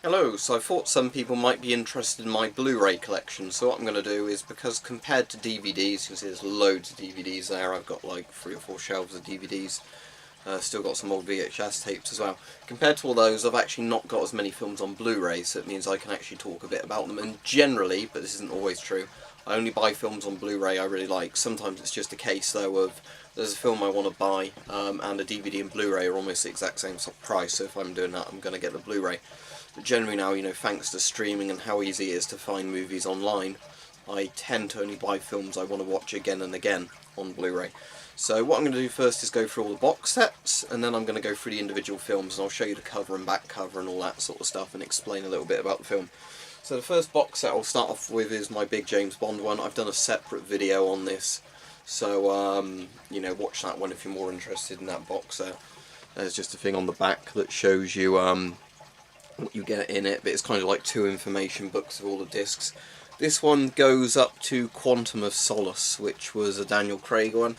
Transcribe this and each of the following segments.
Hello, so I thought some people might be interested in my Blu Ray collection, so what I'm going to do is, because compared to DVDs, you can see there's loads of DVDs there, I've got like 3 or 4 shelves of DVDs, still got some old VHS tapes as well. Compared to all those, I've actually not got as many films on Blu-ray, so it means I can actually talk a bit about them, and generally, but this isn't always true, I only buy films on Blu-ray I really like. Sometimes it's just a case though of, there's a film I want to buy, and a DVD and Blu-ray are almost the exact same sort of price, so if I'm doing that I'm going to get the Blu-ray. But generally now, you know, thanks to streaming and how easy it is to find movies online, I tend to only buy films I want to watch again and again on Blu-ray. So what I'm going to do first is go through all the box sets, and then I'm going to go through the individual films, and I'll show you the cover and back cover and all that sort of stuff, and explain a little bit about the film. So the first box set I'll start off with is my big James Bond one. I've done a separate video on this, so you know, watch that one if you're more interested in that box set. There's just a thing on the back that shows you what you get in it, but it's kind of like 2 information books of all the discs. This one goes up to Quantum of Solace, which was a Daniel Craig one,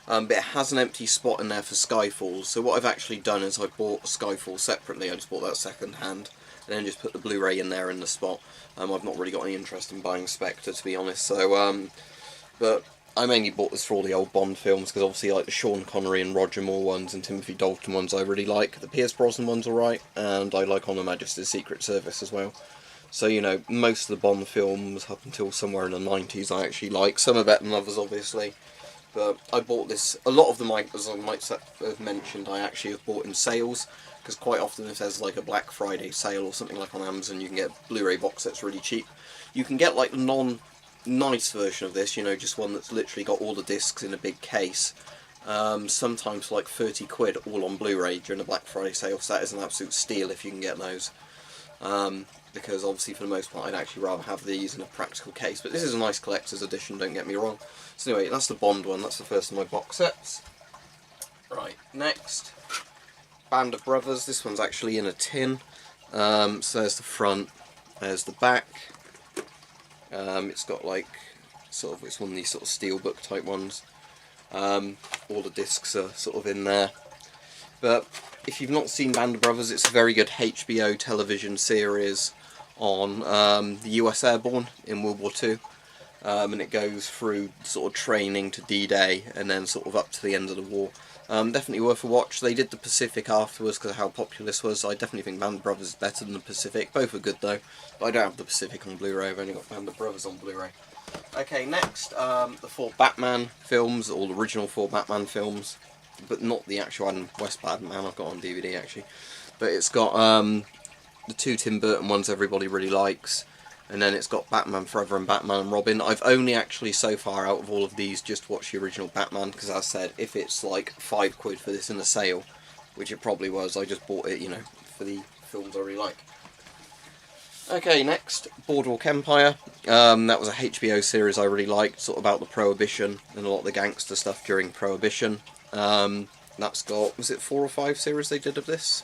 but it has an empty spot in there for Skyfall. So what I've actually done is I bought Skyfall separately. I just bought that second hand and then just put the Blu-ray in there in the spot. I've not really got any interest in buying Spectre, to be honest, so but I mainly bought this for all the old Bond films, because obviously like the Sean Connery and Roger Moore ones and Timothy Dalton ones I really like. The Pierce Brosnan ones alright, and I like On Her Majesty's Secret Service as well. So, you know, most of the Bond films up until somewhere in the 90s I actually like. Some are better than others, obviously. But I bought this, a lot of them, as I might have mentioned, I actually have bought in sales, because quite often if there's like a Black Friday sale or something like on Amazon, you can get Blu-ray box sets really cheap. You can get like the nice version of this, you know, just one that's literally got all the discs in a big case, sometimes for like 30 quid all on Blu-ray during the Black Friday sale, so that is an absolute steal if you can get those, because obviously for the most part I'd actually rather have these in a practical case, but this is a nice collector's edition, don't get me wrong. So anyway, that's the Bond one, that's the first of my box sets. Right, next, Band of Brothers. This one's actually in a tin, so there's the front, there's the back. It's got like, sort of, it's one of these sort of steelbook type ones. All the discs are sort of in there. But if you've not seen Band of Brothers, it's a very good HBO television series on the US Airborne in World War II. And it goes through sort of training to D-Day and then sort of up to the end of the war. Definitely worth a watch. They did the Pacific afterwards because of how popular this was. I definitely think Band of Brothers is better than the Pacific. Both are good though. But I don't have the Pacific on Blu-ray, I've only got Band of Brothers on Blu-ray. Okay, next, the 4 Batman films, all the original 4 Batman films, but not the actual Adam West Batman I've got on DVD actually. But it's got the 2 Tim Burton ones everybody really likes. And then it's got Batman Forever and Batman and Robin. I've only actually so far out of all of these just watched the original Batman, because as I said, if it's like 5 quid for this in a sale, which it probably was, I just bought it, you know, for the films I really like. Okay, next, Boardwalk Empire. That was a HBO series I really liked, sort of about the Prohibition and a lot of the gangster stuff during Prohibition. That's got, was it 4 or 5 series they did of this?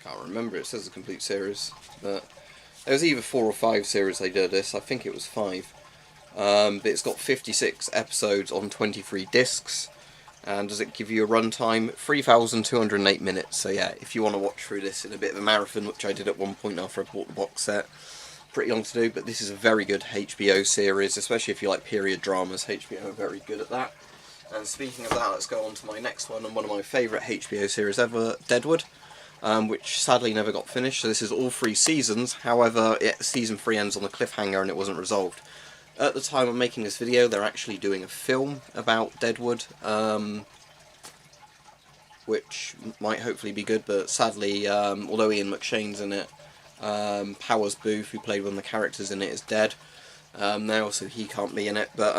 Can't remember, it says a complete series, but there was either 4 or 5 series they did this, I think it was 5. But it's got 56 episodes on 23 discs, and does it give you a runtime? 3,208 minutes, so yeah, if you want to watch through this in a bit of a marathon, which I did at one point after I bought the box set, pretty long to do, but this is a very good HBO series, especially if you like period dramas. HBO are very good at that. And speaking of that, let's go on to my next one, and one of my favourite HBO series ever, Deadwood. Which sadly never got finished, so this is all 3 seasons. However, season 3 ends on a cliffhanger and it wasn't resolved. At the time I'm making this video, they're actually doing a film about Deadwood, which might hopefully be good, but sadly, although Ian McShane's in it, Powers Booth, who played one of the characters in it, is dead now, so he can't be in it, but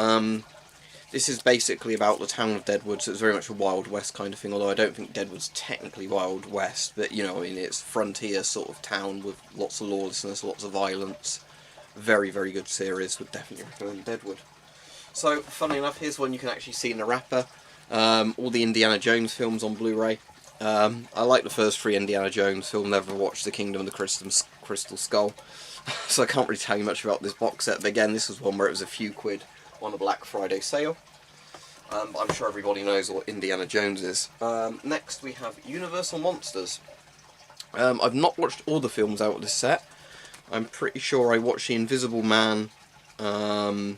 this is basically about the town of Deadwood, so it's very much a Wild West kind of thing, although I don't think Deadwood's technically Wild West, but you know, I mean, it's frontier sort of town with lots of lawlessness, lots of violence. Very, very good series, would definitely recommend Deadwood. So, funny enough, here's one you can actually see in the wrapper. All the Indiana Jones films on Blu-ray. I like the first 3 Indiana Jones films, never watched The Kingdom of the Crystal Skull, so I can't really tell you much about this box set, but again, this was one where it was a few quid on a Black Friday sale. I'm sure everybody knows what Indiana Jones is. Next we have Universal Monsters. I've not watched all the films out of this set. I'm pretty sure I watched The Invisible Man and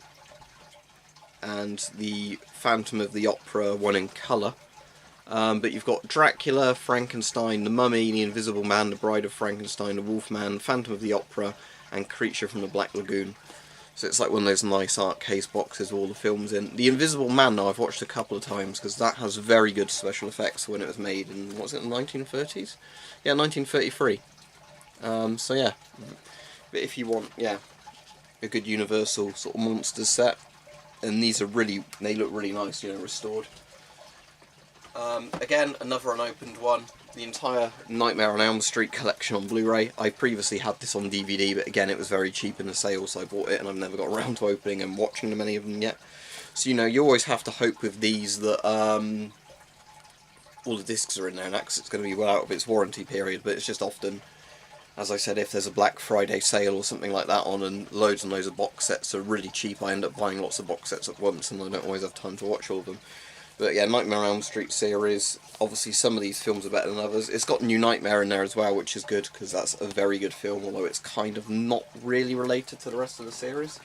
the Phantom of the Opera one in colour. But you've got Dracula, Frankenstein, The Mummy, The Invisible Man, The Bride of Frankenstein, The Wolfman, Phantom of the Opera, and Creature from the Black Lagoon. So it's like one of those nice art case boxes with all the films in. The Invisible Man, though, I've watched a couple of times, because that has very good special effects when it was made in, what was it, the 1930s? Yeah, 1933. So yeah. But if you want, yeah, a good Universal sort of monsters set, and these are really, they look really nice, you know, restored. Again, another unopened one. The entire Nightmare on Elm Street collection on Blu-ray. I previously had this on DVD, but again, it was very cheap in the sale, so I bought it, and I've never got around to opening and watching them, any of them yet. So, you know, you always have to hope with these that all the discs are in there, and because it's going to be well out of its warranty period, but it's just often, as I said, if there's a Black Friday sale or something like that on, and loads of box sets are really cheap, I end up buying lots of box sets at once, and I don't always have time to watch all of them. But yeah, Nightmare on Elm Street series, obviously some of these films are better than others. It's got New Nightmare in there as well, which is good, because that's a very good film, although it's kind of not really related to the rest of the series.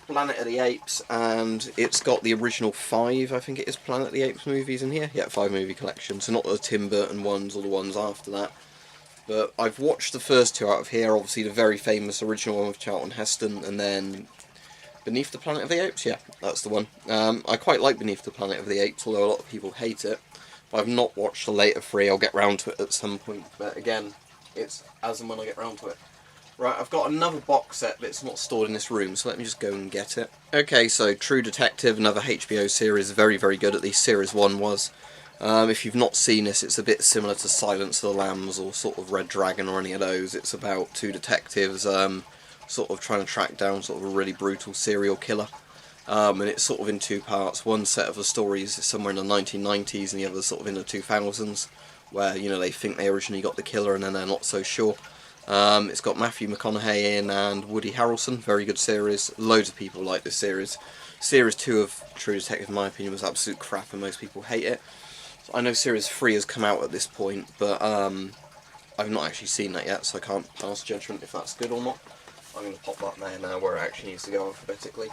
Planet of the Apes, and it's got the original 5, I think it is, Planet of the Apes movies in here. Yeah, 5 movie collection, so not the Tim Burton ones or the ones after that. But I've watched the first 2 out of here, obviously the very famous original one with Charlton Heston, and then Beneath the Planet of the Apes, yeah, that's the one. I quite like Beneath the Planet of the Apes, although a lot of people hate it. But I've not watched the later 3, I'll get round to it at some point, but again, it's as and when I get round to it. Right, I've got another box set, but it's not stored in this room, so let me just go and get it. Okay, so True Detective, another HBO series, very, very good, at least Series 1 was. If you've not seen this, it's a bit similar to Silence of the Lambs or sort of Red Dragon or any of those. It's about 2 detectives sort of trying to track down sort of a really brutal serial killer. And it's sort of in 2 parts. One set of the stories is somewhere in the 1990s and the other sort of in the 2000s, where, you know, they think they originally got the killer and then they're not so sure. It's got Matthew McConaughey in and Woody Harrelson, very good series. Loads of people like this series. Series 2 of True Detective, in my opinion, was absolute crap and most people hate it. So I know Series 3 has come out at this point, but I've not actually seen that yet, so I can't pass judgment if that's good or not. I'm going to pop that there now where it actually needs to go alphabetically.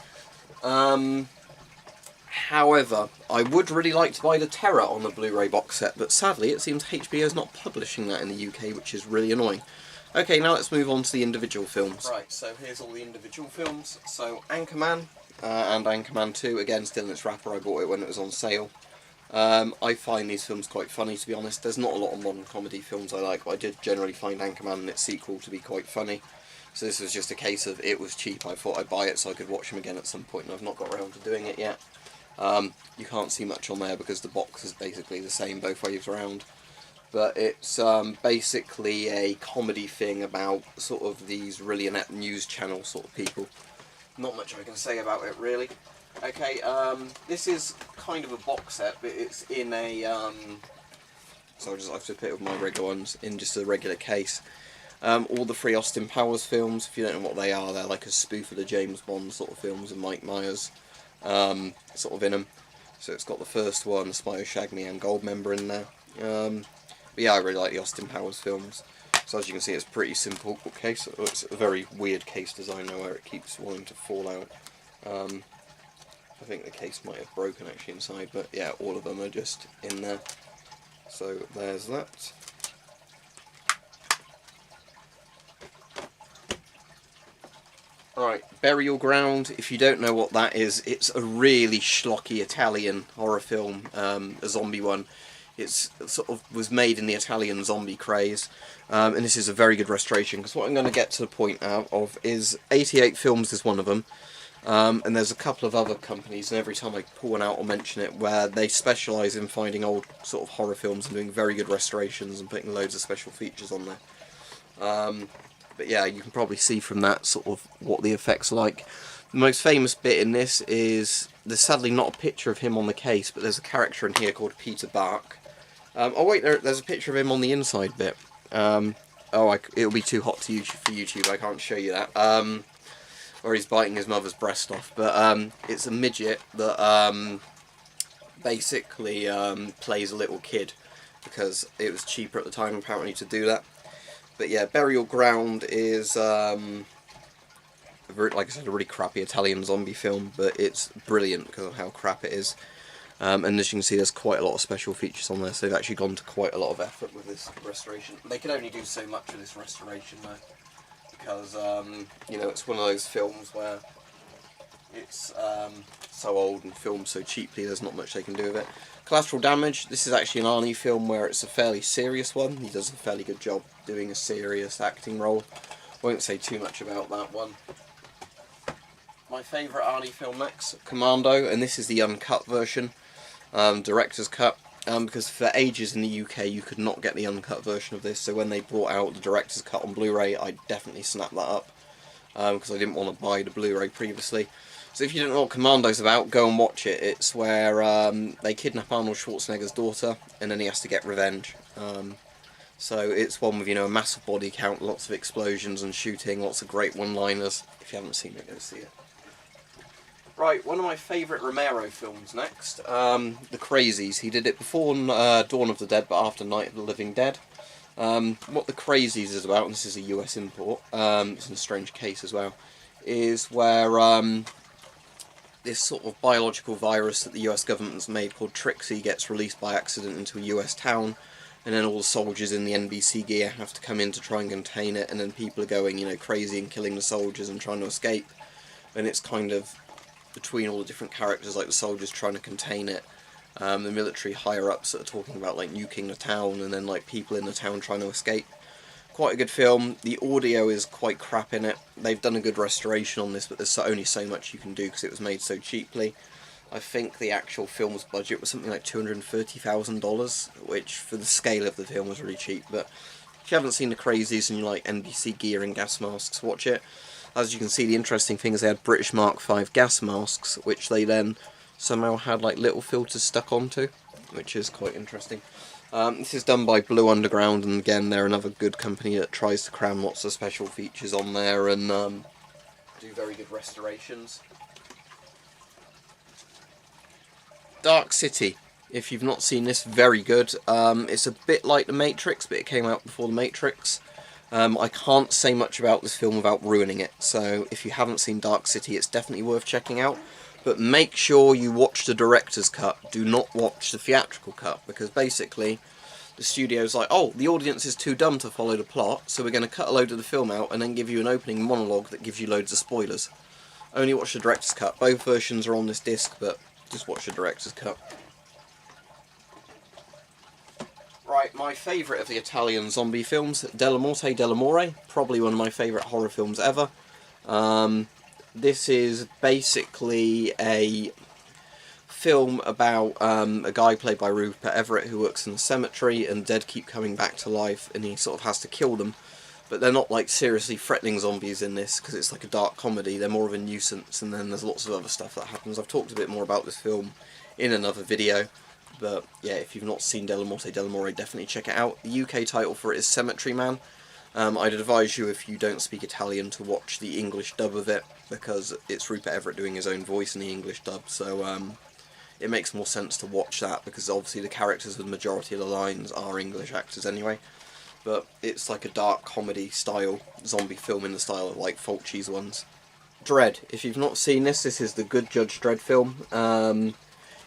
However, I would really like to buy The Terror on the Blu-ray box set, but sadly it seems HBO's not publishing that in the UK, which is really annoying. Okay, now let's move on to the individual films. Right, so here's all the individual films. So Anchorman and Anchorman 2, again still in its wrapper, I bought it when it was on sale. I find these films quite funny, to be honest. There's not a lot of modern comedy films I like, but I did generally find Anchorman and its sequel to be quite funny. So this was just a case of it was cheap, I thought I'd buy it so I could watch them again at some point, and I've not got around to doing it yet. You can't see much on there because the box is basically the same both ways around. But it's basically a comedy thing about sort of these really inept news channel sort of people. Not much I can say about it really. Okay, this is kind of a box set, but it's in a, so I have to put it with my regular ones, in just a regular case. All the 3 Austin Powers films, if you don't know what they are, they're like a spoof of the James Bond sort of films and Mike Myers, sort of in them. So it's got the first one, Spyro, Shag Me and Goldmember in there. But yeah, I really like the Austin Powers films. So as you can see, it's a pretty simple case. It's a very weird case design now where it keeps wanting to fall out. I think the case might have broken actually inside, but yeah, all of them are just in there. So there's that. Right, Burial Ground, if you don't know what that is, it's a really schlocky Italian horror film, a zombie one. It's sort of was made in the Italian zombie craze, and this is a very good restoration, because what I'm going to get to the point out of is 88 Films is one of them, and there's a couple of other companies, and every time I pull one out I'll mention it, where they specialise in finding old sort of horror films and doing very good restorations and putting loads of special features on there. But yeah, you can probably see from that sort of what the effects are like. The most famous bit in this is, there's sadly not a picture of him on the case, but there's a character in here called Peter Bark. Oh wait, there's a picture of him on the inside bit. It'll be too hot to for YouTube, I can't show you that. Where he's biting his mother's breast off. But it's a midget that basically plays a little kid. because it was cheaper at the time apparently to do that. But yeah, Burial Ground is, like I said, a really crappy Italian zombie film, but it's brilliant because of how crap it is. And as you can see, there's quite a lot of special features on there, so they've actually gone to quite a lot of effort with this restoration. They can only do so much with this restoration though, because, you know, it's one of those films where it's so old and filmed so cheaply, there's not much they can do with it. Collateral Damage, this is actually an Arnie film where it's a fairly serious one. He does a fairly good job doing a serious acting role. Won't say too much about that one. My favourite Arnie film next, Commando, and this is the uncut version, director's cut, because for ages in the UK you could not get the uncut version of this, so when they brought out the director's cut on Blu-ray I definitely snapped that up, because I didn't want to buy the Blu-ray previously. So if you don't know what Commando's about, go and watch it. It's where they kidnap Arnold Schwarzenegger's daughter and then he has to get revenge. So it's one with, you know, a massive body count, lots of explosions and shooting, lots of great one-liners. If you haven't seen it, go see it. Right, one of my favourite Romero films next, The Crazies. He did it before Dawn of the Dead, but after Night of the Living Dead. What The Crazies is about, and this is a US import, it's in a strange case as well, is where this sort of biological virus that the US government's made called Trixie gets released by accident into a US town, and then all the soldiers in the NBC gear have to come in to try and contain it, and then people are going, you know, crazy and killing the soldiers and trying to escape, and it's kind of between all the different characters, like the soldiers trying to contain it, the military higher-ups that are talking about like nuking the town, and then like people in the town trying to escape. Quite a good film. The audio is quite crap in it. They've done a good restoration on this, but there's only so much you can do because it was made so cheaply. I think the actual film's budget was something like $230,000, which for the scale of the film was really cheap. But if you haven't seen The Crazies and you like NBC gear and gas masks, watch it. As you can see, the interesting thing is they had British Mark V gas masks, which they then somehow had like little filters stuck onto, which is quite interesting. This is done by Blue Underground, and again they're another good company that tries to cram lots of special features on there and do very good restorations. Dark City, if you've not seen this, very good. It's a bit like The Matrix, but it came out before The Matrix. I can't say much about this film without ruining it, so if you haven't seen Dark City, it's definitely worth checking out. But make sure you watch the director's cut, do not watch the theatrical cut, because basically the studio's like, oh, the audience is too dumb to follow the plot, so we're going to cut a load of the film out and then give you an opening monologue that gives you loads of spoilers. Only watch the director's cut. Both versions are on this disc, but just watch the director's cut. Right, my favourite of the Italian zombie films, Della Morte, Della Amor, probably one of my favourite horror films ever. This is basically a film about a guy played by Rupert Everett who works in a cemetery, and dead keep coming back to life and he sort of has to kill them. But they're not like seriously threatening zombies in this because it's like a dark comedy, they're more of a nuisance, and then there's lots of other stuff that happens. I've talked a bit more about this film in another video, but yeah, if you've not seen Della Morte, Della Amor, definitely check it out. The UK title for it is Cemetery Man. I'd advise you, if you don't speak Italian, to watch the English dub of it, because it's Rupert Everett doing his own voice in the English dub, so it makes more sense to watch that, because obviously the characters with the majority of the lines are English actors anyway. But it's like a dark comedy style zombie film in the style of like Fulci's ones. Dredd. If you've not seen this, this is the Good Judge Dredd film.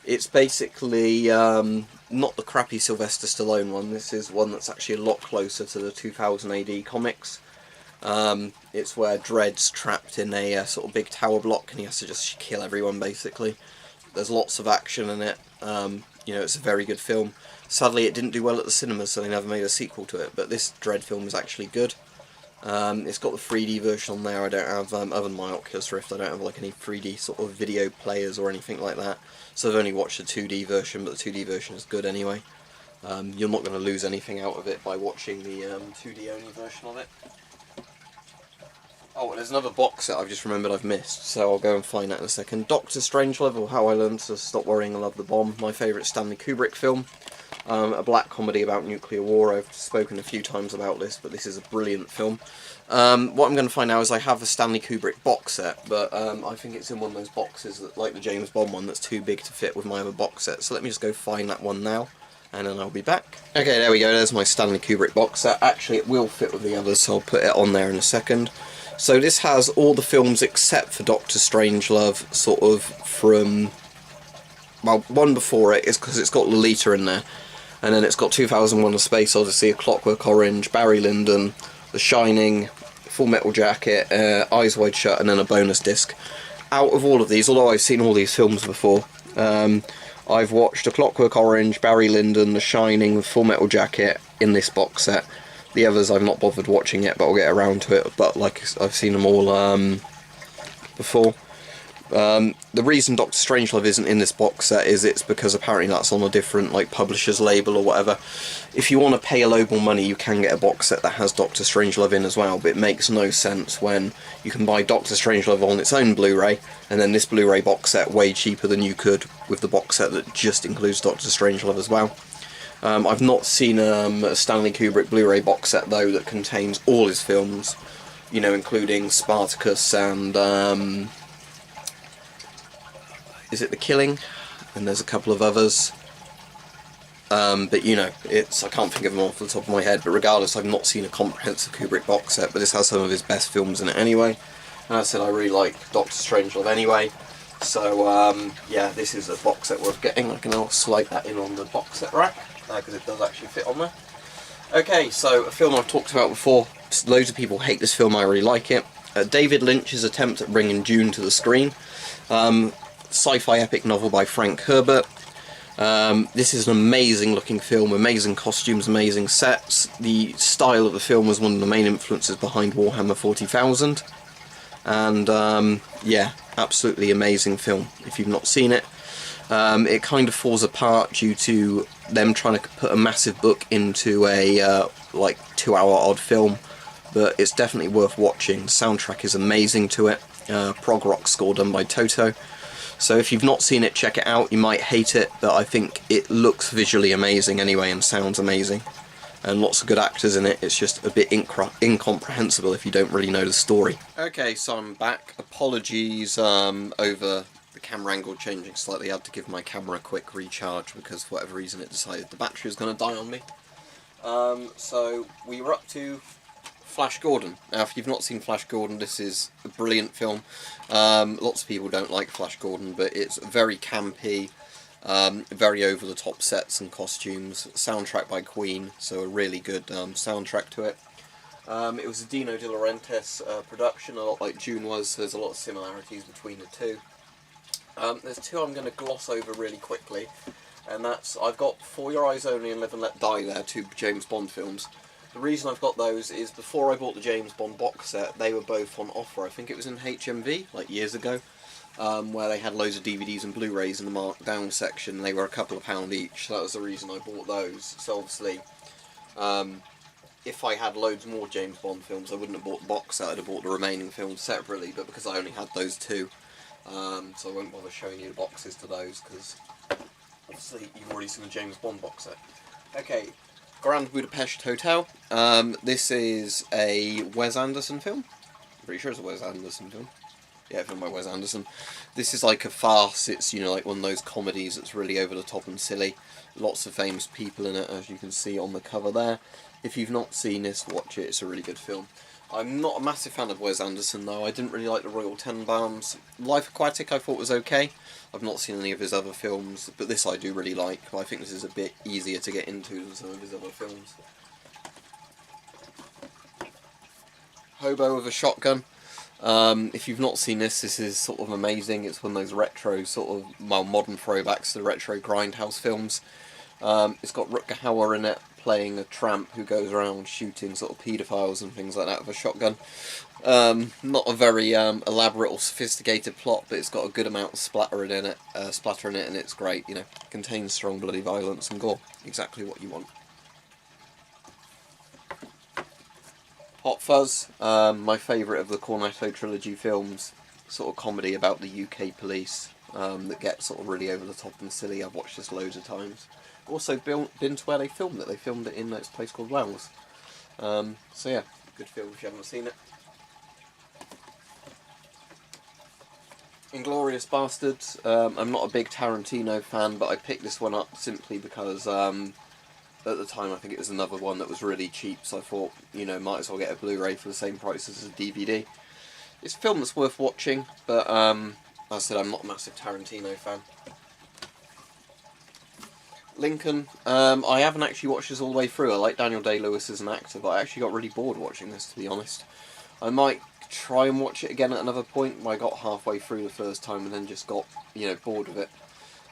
It's basically not the crappy Sylvester Stallone one. This is one that's actually a lot closer to the 2000 AD comics. It's where Dredd's trapped in a sort of big tower block and he has to just kill everyone basically. There's lots of action in it. You know, it's a very good film. Sadly it didn't do well at the cinemas, so they never made a sequel to it, but this Dredd film is actually good. It's got the 3D version on there. I don't have, other than my Oculus Rift, I don't have like any 3D sort of video players or anything like that, so I've only watched the 2D version, but the 2D version is good anyway. You're not going to lose anything out of it by watching the 2D only version of it. Oh, there's another box set I've just remembered I've missed, so I'll go and find that in a second. Dr. Strangelove, or How I Learned to Stop Worrying and Love the Bomb, my favourite Stanley Kubrick film. A black comedy about nuclear war. I've spoken a few times about this, but this is a brilliant film. What I'm going to find now is I have a Stanley Kubrick box set, but I think it's in one of those boxes that, like the James Bond one, that's too big to fit with my other box set. So let me just go find that one now, and then I'll be back. Okay, there we go, there's my Stanley Kubrick box set. Actually, it will fit with the others, so I'll put it on there in a second. So this has all the films except for Doctor Strangelove, sort of from... well, one before it is because it's got Lolita in there. And then it's got 2001: A Space Odyssey, A Clockwork Orange, Barry Lyndon, The Shining, Full Metal Jacket, Eyes Wide Shut, and then a bonus disc. Out of all of these, although I've seen all these films before, I've watched A Clockwork Orange, Barry Lyndon, The Shining, Full Metal Jacket in this box set. The others I've not bothered watching yet, but I'll get around to it. But like I've seen them all before. The reason Doctor Strangelove isn't in this box set is it's because apparently that's on a different like publisher's label or whatever. If you want to pay a load more money, you can get a box set that has Doctor Strangelove in as well, but it makes no sense when you can buy Doctor Strangelove on its own Blu-ray, and then this Blu-ray box set way cheaper than you could with the box set that just includes Doctor Strangelove as well. I've not seen a Stanley Kubrick Blu-ray box set though that contains all his films, you know, including Spartacus and is it The Killing? And there's a couple of others. But you know, I can't think of them off the top of my head, but regardless, I've not seen a comprehensive Kubrick box set, but this has some of his best films in it anyway. And as I said, I really like Doctor Strangelove anyway, so yeah, this is a box set worth getting. I can now slide that in on the box set rack, because it does actually fit on there. Okay, so a film I've talked about before, loads of people hate this film, I really like it. David Lynch's attempt at bringing Dune to the screen. Sci-fi epic novel by Frank Herbert. This is an amazing looking film, amazing costumes, amazing sets. The style of the film was one of the main influences behind Warhammer 40,000. And yeah, absolutely amazing film if you've not seen it. It kind of falls apart due to them trying to put a massive book into a like 2-hour odd film, but it's definitely worth watching. The soundtrack is amazing to it. Prog rock score done by Toto. So if you've not seen it, check it out. You might hate it, but I think it looks visually amazing anyway and sounds amazing. And lots of good actors in it. It's just a bit incomprehensible if you don't really know the story. Okay, so I'm back. Apologies over the camera angle changing slightly. I had to give my camera a quick recharge because for whatever reason it decided the battery was going to die on me. So we were up to Flash Gordon. Now, if you've not seen Flash Gordon, this is a brilliant film. Lots of people don't like Flash Gordon, but it's very campy, very over-the-top sets and costumes. Soundtrack by Queen, so a really good soundtrack to it. It was a Dino De Laurentiis production, a lot like Dune was, so there's a lot of similarities between the two. There's two I'm going to gloss over really quickly, and that's, I've got For Your Eyes Only and Live and Let Die there, two James Bond films. The reason I've got those is before I bought the James Bond box set, they were both on offer. I think it was in HMV, like years ago, where they had loads of DVDs and Blu-rays in the markdown section. They were a couple of £1 each, so that was the reason I bought those. So obviously, if I had loads more James Bond films, I wouldn't have bought the box set, I'd have bought the remaining films separately, but because I only had those two, so I won't bother showing you the boxes to those, because obviously you've already seen the James Bond box set. Okay. Grand Budapest Hotel. This is a Wes Anderson film. I'm pretty sure it's a Wes Anderson film. Yeah, film by Wes Anderson. This is like a farce. It's, you know, like one of those comedies that's really over the top and silly. Lots of famous people in it, as you can see on the cover there. If you've not seen this, watch it. It's a really good film. I'm not a massive fan of Wes Anderson though. I didn't really like The Royal Tenenbaums. Life Aquatic I thought was okay. I've not seen any of his other films, but this I do really like. But I think this is a bit easier to get into than some of his other films. Hobo with a Shotgun. If you've not seen this, this is sort of amazing. It's one of those retro, sort of, well, modern throwbacks to the retro Grindhouse films. It's got Rutger Hauer in it, playing a tramp who goes around shooting sort of paedophiles and things like that with a shotgun. Not a very elaborate or sophisticated plot, but it's got a good amount of splatter in it, and it's great. You know, contains strong bloody violence and gore. Exactly what you want. Hot Fuzz, my favourite of the Cornetto trilogy films. Sort of comedy about the UK police that gets sort of really over the top and silly. I've watched this loads of times. Also been to where they filmed it. They filmed it in this place called Wales. So yeah, good film if you haven't seen it. Inglourious Bastards. I'm not a big Tarantino fan, but I picked this one up simply because at the time I think it was another one that was really cheap, so I thought, you know, might as well get a Blu-ray for the same price as a DVD. It's a film that's worth watching, but as I said, I'm not a massive Tarantino fan. Lincoln, I haven't actually watched this all the way through. I like Daniel Day-Lewis as an actor, but I actually got really bored watching this, to be honest. I might try and watch it again at another point. I got halfway through the first time and then just got, you know, bored of it.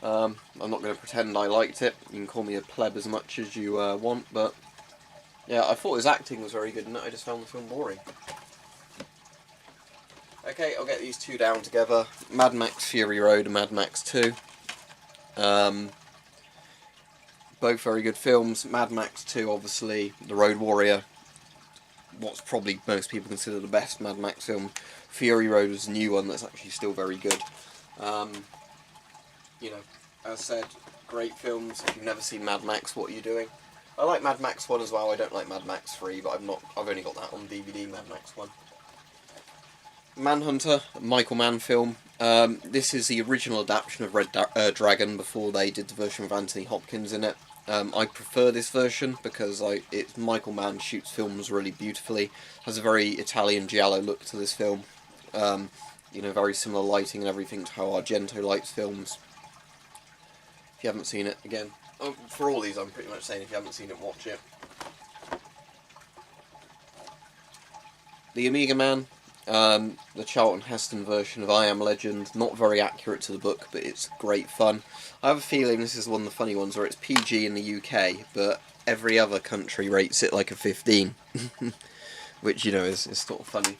I'm not going to pretend I liked it. You can call me a pleb as much as you want, but yeah, I thought his acting was very good in it. I just found the film boring. Okay, I'll get these two down together. Mad Max Fury Road and Mad Max 2. Both very good films. Mad Max 2, obviously, The Road Warrior, what's probably most people consider the best Mad Max film. Fury Road is a new one that's actually still very good. You know, as I said, great films. If you've never seen Mad Max, what are you doing? I like Mad Max 1 as well. I don't like Mad Max 3, but I've only got that on DVD, Mad Max 1. Manhunter, Michael Mann film. This is the original adaptation of Red Dragon before they did the version with Anthony Hopkins in it. I prefer this version because Michael Mann shoots films really beautifully. Has a very Italian giallo look to this film. You know, very similar lighting and everything to how Argento lights films. If you haven't seen it, again, for all these I'm pretty much saying if you haven't seen it, watch it. The Omega Man, the Charlton Heston version of I Am Legend, not very accurate to the book, but it's great fun. I have a feeling this is one of the funny ones where it's PG in the UK, but every other country rates it like a 15, which, you know, is sort of funny.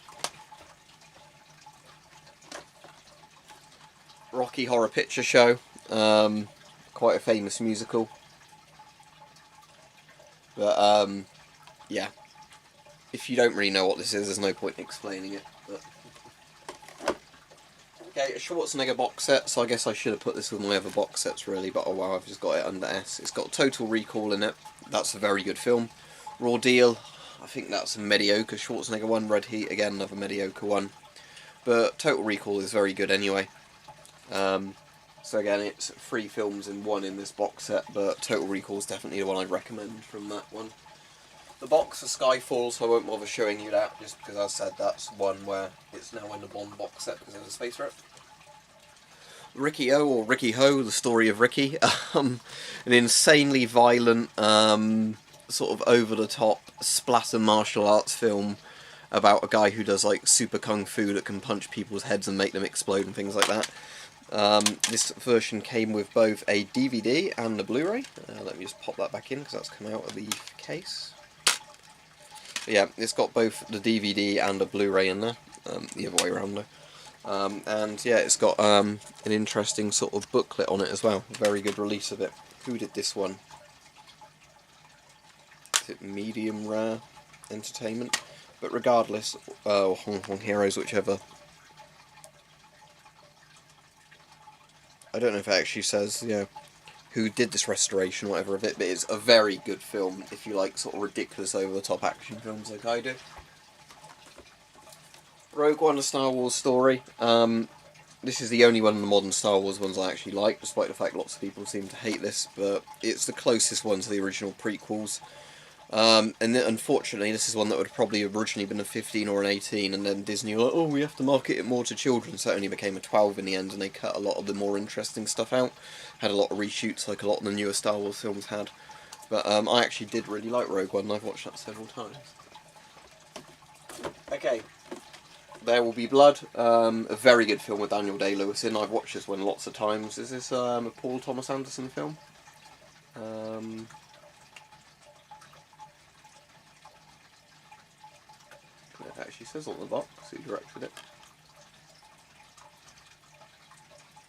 Rocky Horror Picture Show, quite a famous musical, but yeah, if you don't really know what this is, there's no point in explaining it. But okay, a Schwarzenegger box set, so I guess I should have put this with my other box sets really, but oh wow, I've just got it under S. It's got Total Recall in it, that's a very good film. Raw Deal, I think that's a mediocre Schwarzenegger one. Red Heat, again, another mediocre one. But Total Recall is very good anyway. So again, it's 3 films in one in this box set, but Total Recall is definitely the one I'd recommend from that one. The box for Skyfall, so I won't bother showing you that, just because I said that's one where it's now in the Bond box set because there's a space for it. Ricky O, or Ricky Ho, the story of Ricky. An insanely violent, sort of over-the-top splatter martial arts film about a guy who does like super kung fu that can punch people's heads and make them explode and things like that. This version came with both a DVD and a Blu-ray. Let me just pop that back in because that's come out of the case. But yeah, it's got both the DVD and a Blu-ray in there, the other way around though. And yeah, it's got an interesting sort of booklet on it as well. Very good release of it. Who did this one? Is it Medium Rare Entertainment? But regardless, Hong Kong Heroes, whichever. I don't know if it actually says, yeah, who did this restoration or whatever of it, but it's a very good film if you like sort of ridiculous over-the-top action films like I do. Rogue One, a Star Wars story. This is the only one of the modern Star Wars ones I actually like, despite the fact lots of people seem to hate this, but it's the closest one to the original prequels. And unfortunately, this is one that would have probably originally been a 15 or an 18, and then Disney were like, oh, we have to market it more to children, so it only became a 12 in the end, and they cut a lot of the more interesting stuff out. Had a lot of reshoots, like a lot of the newer Star Wars films had. But I actually did really like Rogue One, and I've watched that several times. Okay, There Will Be Blood, a very good film with Daniel Day-Lewis in. I've watched this one lots of times. Is this a Paul Thomas Anderson film? It actually says on the box who directed it.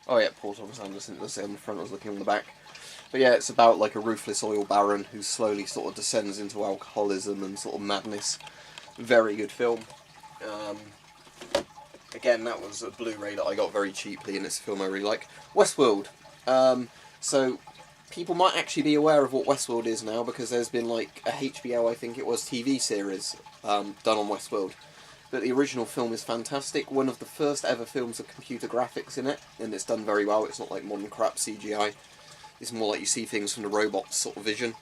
Oh yeah, Paul Thomas Anderson, it does say on the front, I was looking on the back. But yeah, it's about like a ruthless oil baron who slowly sort of descends into alcoholism and sort of madness. Very good film. Again, that was a Blu-ray that I got very cheaply, and it's a film I really like. Westworld. So people might actually be aware of what Westworld is now, because there's been like a HBO, I think it was, TV series done on Westworld. but the original film is fantastic. One of the first ever films with computer graphics in it, and it's done very well. It's not like modern crap CGI. It's more like you see things from the robot's sort of vision.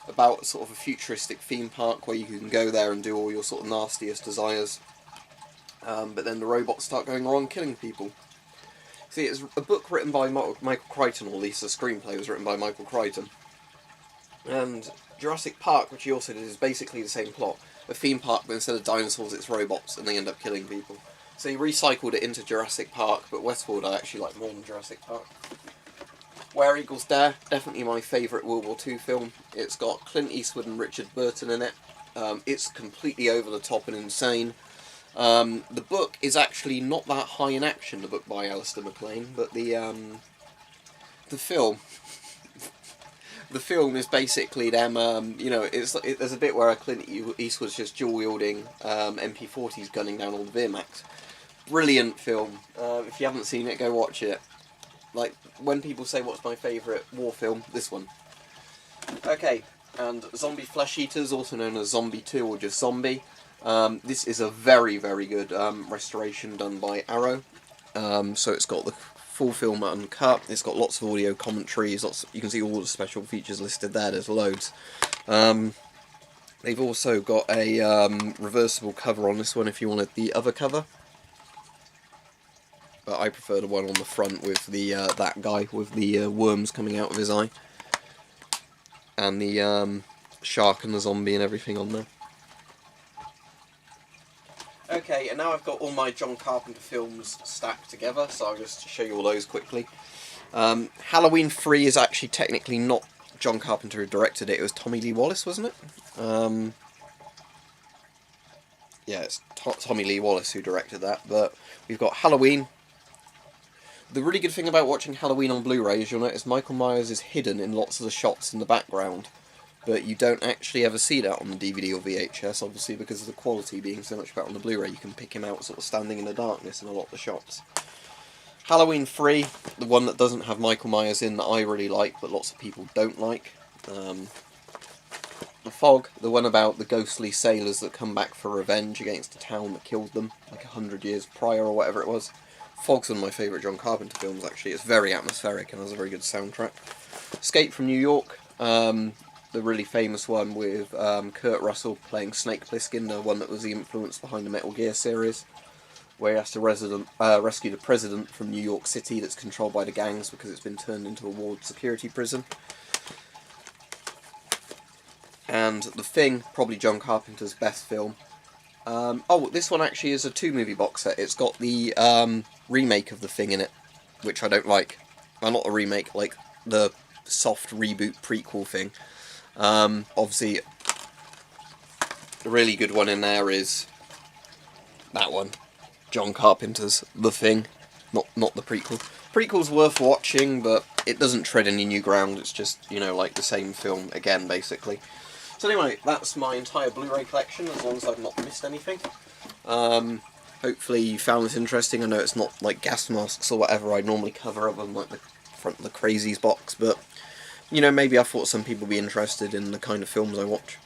About sort of a futuristic theme park where you can go there and do all your sort of nastiest desires. But then the robots start going wrong, killing people. See, it's a book written by Michael Crichton, or at least the screenplay was written by Michael Crichton. And Jurassic Park, which he also did, is basically the same plot. A theme park, but instead of dinosaurs, it's robots, and they end up killing people. So he recycled it into Jurassic Park, but Westworld I actually like more than Jurassic Park. Where Eagles Dare, definitely my favourite World War II film. It's got Clint Eastwood and Richard Burton in it. It's completely over the top and insane. The book is actually not that high in action, the book by Alistair MacLean, but the film... The film is basically them, you know, there's a bit where Clint Eastwood's just dual-wielding MP40s gunning down all the Wehrmachts. Brilliant film. If you haven't seen it, go watch it. Like, when people say what's my favourite war film, this one. Okay, and Zombie Flesh Eaters, also known as Zombie 2 or just Zombie. This is a very, very good restoration done by Arrow. So it's got the full film uncut, it's got lots of audio commentaries, you can see all the special features listed there, there's loads. They've also got a reversible cover on this one if you wanted the other cover. But I prefer the one on the front with the that guy with the worms coming out of his eye. And the shark and the zombie and everything on there. Okay, and now I've got all my John Carpenter films stacked together, so I'll just show you all those quickly. Halloween 3 is actually technically not John Carpenter who directed it, it was Tommy Lee Wallace, wasn't it? Yeah, it's Tommy Lee Wallace who directed that, but we've got Halloween. The really good thing about watching Halloween on Blu-ray is you'll notice Michael Myers is hidden in lots of the shots in the background, but you don't actually ever see that on the DVD or VHS, obviously because of the quality being so much better on the Blu-ray. You can pick him out sort of standing in the darkness in a lot of the shots. Halloween 3, the one that doesn't have Michael Myers in that I really like, but lots of people don't like. The Fog, the one about the ghostly sailors that come back for revenge against a town that killed them, like 100 years prior or whatever it was. Fog's one of my favourite John Carpenter films, actually. It's very atmospheric and has a very good soundtrack. Escape from New York, the really famous one with Kurt Russell playing Snake Plissken, the one that was the influence behind the Metal Gear series, where he has to rescue the president from New York City that's controlled by the gangs because it's been turned into a walled security prison. And The Thing, probably John Carpenter's best film. Oh, this one actually is a 2-movie box set. It's got the remake of The Thing in it, which I don't like. Well, not a remake, like the soft reboot prequel thing. Obviously, the really good one in there is that one, John Carpenter's The Thing, not the prequel. Prequel's worth watching, but it doesn't tread any new ground. It's just, you know, like the same film again, basically. So anyway, that's my entire Blu Ray collection, as long as I've not missed anything. Hopefully you found this interesting. I know it's not like gas masks or whatever I normally cover other than like the front of the Crazies box, but you know, maybe I thought some people would be interested in the kind of films I watch.